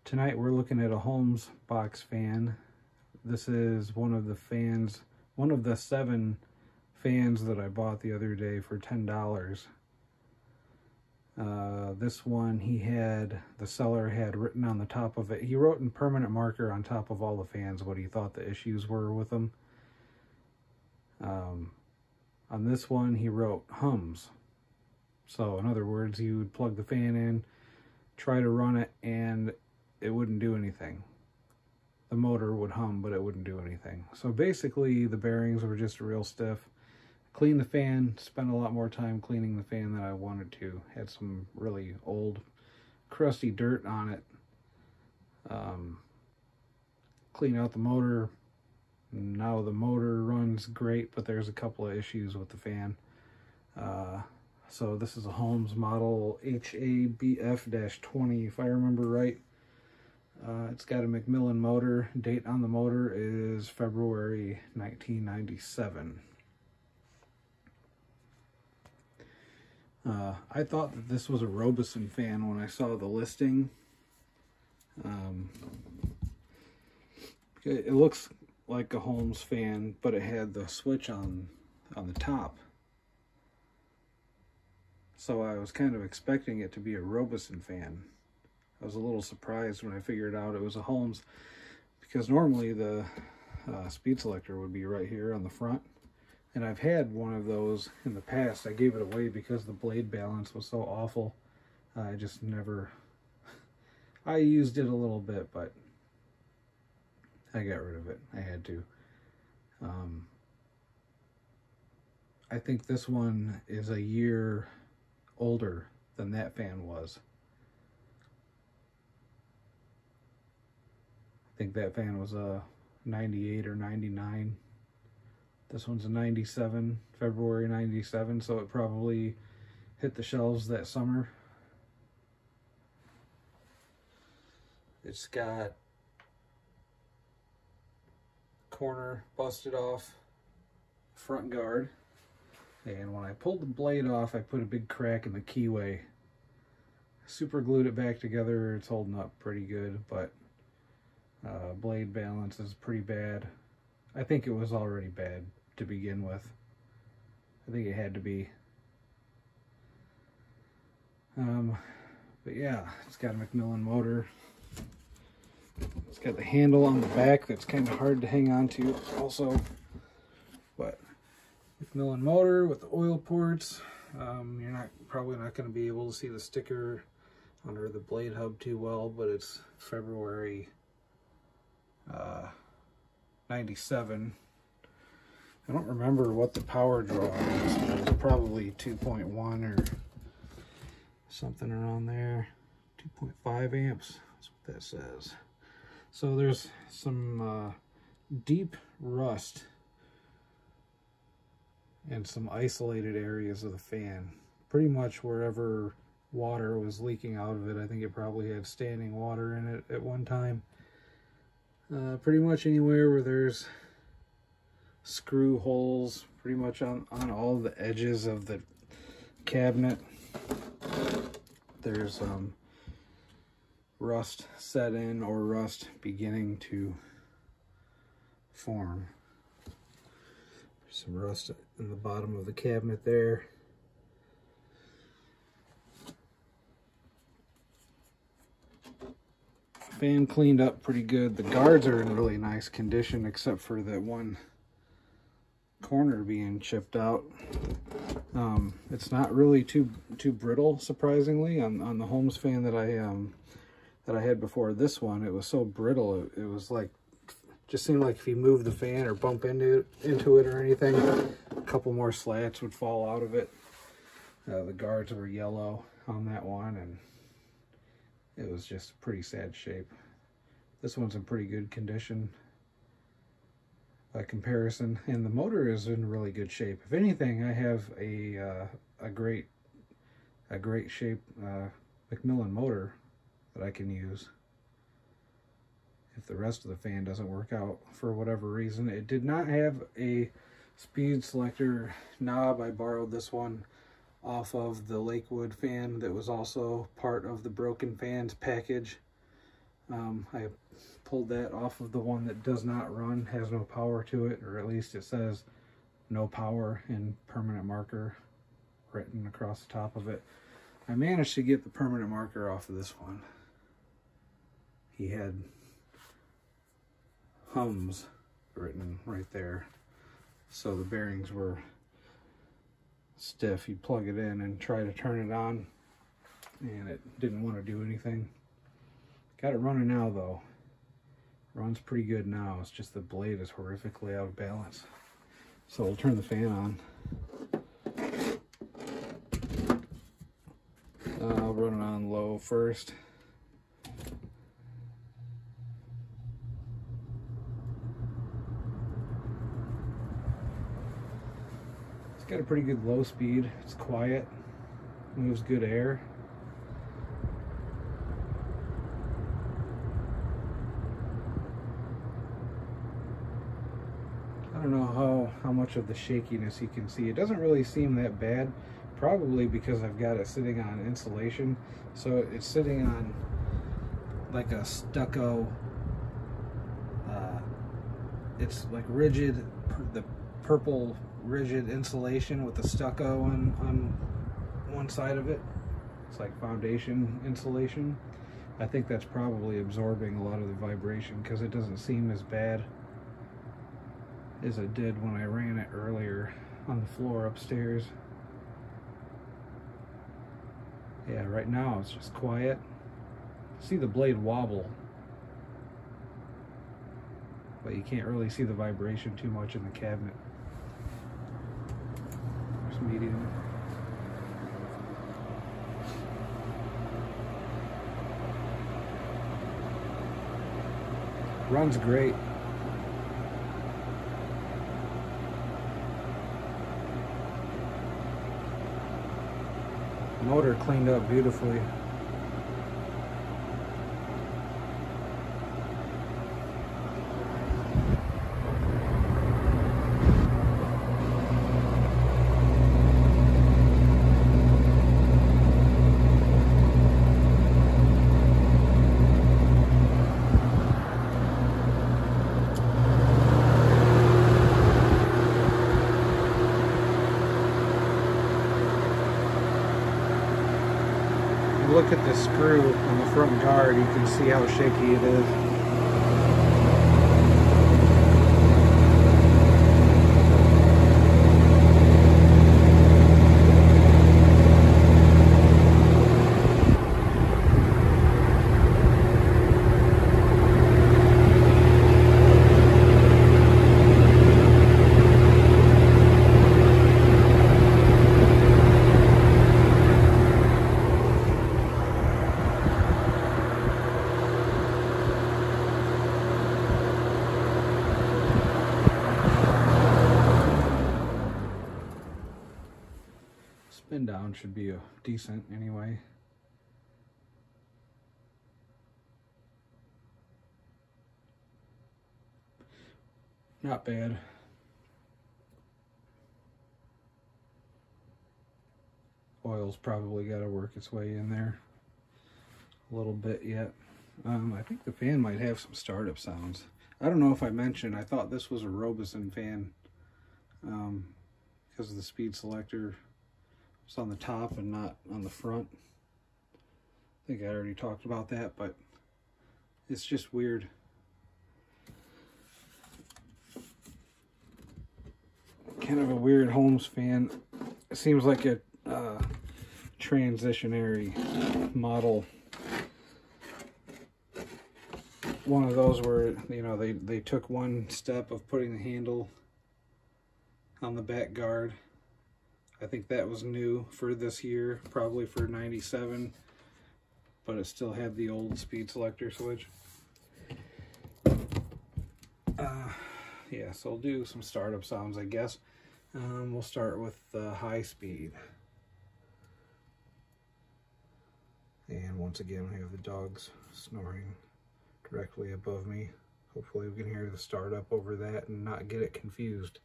Tonight we're looking at a Holmes box fan. This is one of the 7 fans that I bought the other day for $10. This one, the seller had written on the top of it, he wrote in permanent marker on top of all the fans what he thought the issues were with them. On this one he wrote hums. So in other words, you would plug the fan in, try to run it, and it wouldn't do anything. The motor would hum, but it wouldn't do anything. So basically the bearings were just real stiff. Cleaned the fan, spent a lot more time cleaning the fan than I wanted to. Had some really old, crusty dirt on it. Clean out the motor. Now the motor runs great, but there's a couple of issues with the fan. So this is a Holmes model HABF-20, if I remember right. It's got a Macmillan motor. Date on the motor is February 1997. I thought that this was a Robeson fan when I saw the listing. It looks like a Holmes fan, but it had the switch on the top. So I was kind of expecting it to be a Robeson fan. I was a little surprised when I figured out it was a Holmes, because normally the speed selector would be right here on the front. And I've had one of those in the past. I gave it away because the blade balance was so awful. I just never... I used it a little bit, but I got rid of it. I had to. I think this one is a year older than that fan was. I think that fan was a 98 or 99. This one's a 97, February 97, so it probably hit the shelves that summer. It's got corner busted off, front guard, and when I pulled the blade off, I put a big crack in the keyway. Super glued it back together. It's holding up pretty good, but blade balance is pretty bad. I think it was already bad to begin with. I think it had to be. But yeah, it's got a Macmillan motor. It's got the handle on the back that's kind of hard to hang on to also. But Macmillan motor with the oil ports. You're probably not going to be able to see the sticker under the blade hub too well, but it's February 97. I don't remember what the power draw is. It was probably 2.1 or something around there. 2.5 amps, that's what that says. So there's some deep rust and some isolated areas of the fan. Pretty much wherever water was leaking out of it. I think it probably had standing water in it at one time. Pretty much anywhere where there's screw holes, pretty much on all the edges of the cabinet, there's rust set in or rust beginning to form. There's some rust in the bottom of the cabinet there. Fan cleaned up pretty good. The guards are in really nice condition except for that one corner being chipped out. It's not really too brittle, surprisingly. On the Holmes fan that I had before this one, it was so brittle. It was like, just seemed like if you move the fan or bump into it or anything, a couple more slats would fall out of it. The guards were yellow on that one, and it was just a pretty sad shape. This one's in pretty good condition by comparison, and the motor is in really good shape. If anything, I have a great shape Macmillan motor that I can use if the rest of the fan doesn't work out for whatever reason. It did not have a speed selector knob. I borrowed this one off of the Lakewood fan that was also part of the broken fans package. I pulled that off of the one that does not run, has no power to it, or at least it says no power in permanent marker written across the top of it. I managed to get the permanent marker off of this one. He had Holmes written right there, so the bearings were stiff. You plug it in and try to turn it on, and it didn't want to do anything. Got it running now though. Runs pretty good now. It's just the blade is horrifically out of balance. So we'll turn the fan on. I'll run it on low first. It's got a pretty good low speed. It's quiet. Moves good air. I don't know how much of the shakiness you can see. It doesn't really seem that bad, probably because I've got it sitting on insulation. So it's sitting on like a stucco, it's like rigid, the purple rigid insulation with the stucco on one side of it. It's like foundation insulation. I think that's probably absorbing a lot of the vibration because it doesn't seem as bad as it did when I ran it earlier on the floor upstairs. Yeah, right now it's just quiet. See the blade wobble, but you can't really see the vibration too much in the cabinet. There's medium. Runs great. Motor cleaned up beautifully. Look at the screw on the front guard, you can see how shaky it is. Spin down should be a decent anyway. Not bad. Oil's probably got to work its way in there a little bit yet. I think the fan might have some startup sounds. I don't know if I mentioned, I thought this was a Robeson fan because of the speed selector. It's on the top and not on the front. I think I already talked about that, but it's just weird. Kind of a weird Holmes fan. It seems like a transitionary model. One of those where, you know, they took one step of putting the handle on the back guard. I think that was new for this year, probably for 97, but it still had the old speed selector switch. Yeah, so I'll do some startup sounds, I guess. We'll start with high speed. And once again, we have the dogs snoring directly above me. Hopefully we can hear the startup over that and not get it confused.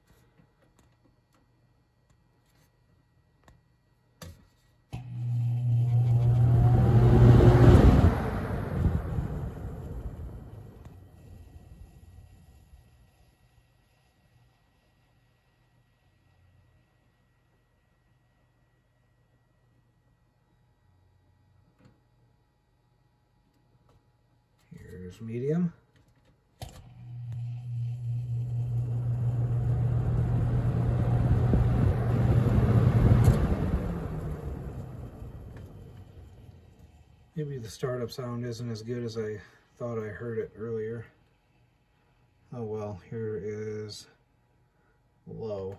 There's medium. Maybe the startup sound isn't as good as I thought I heard it earlier. Oh well, here is low.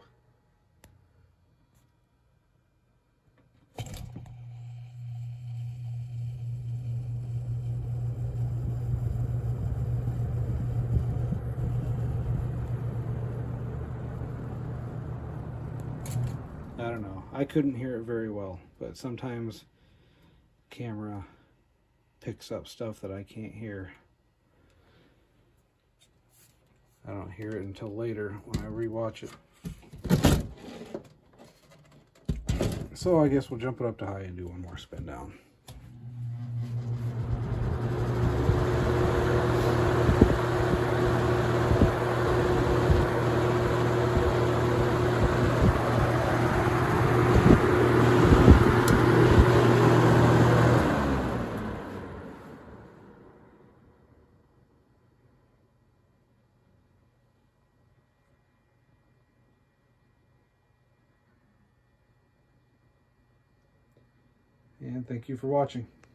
I don't know. I couldn't hear it very well, but sometimes camera picks up stuff that I can't hear. I don't hear it until later when I rewatch it. So I guess we'll jump it up to high and do one more spin down. And thank you for watching.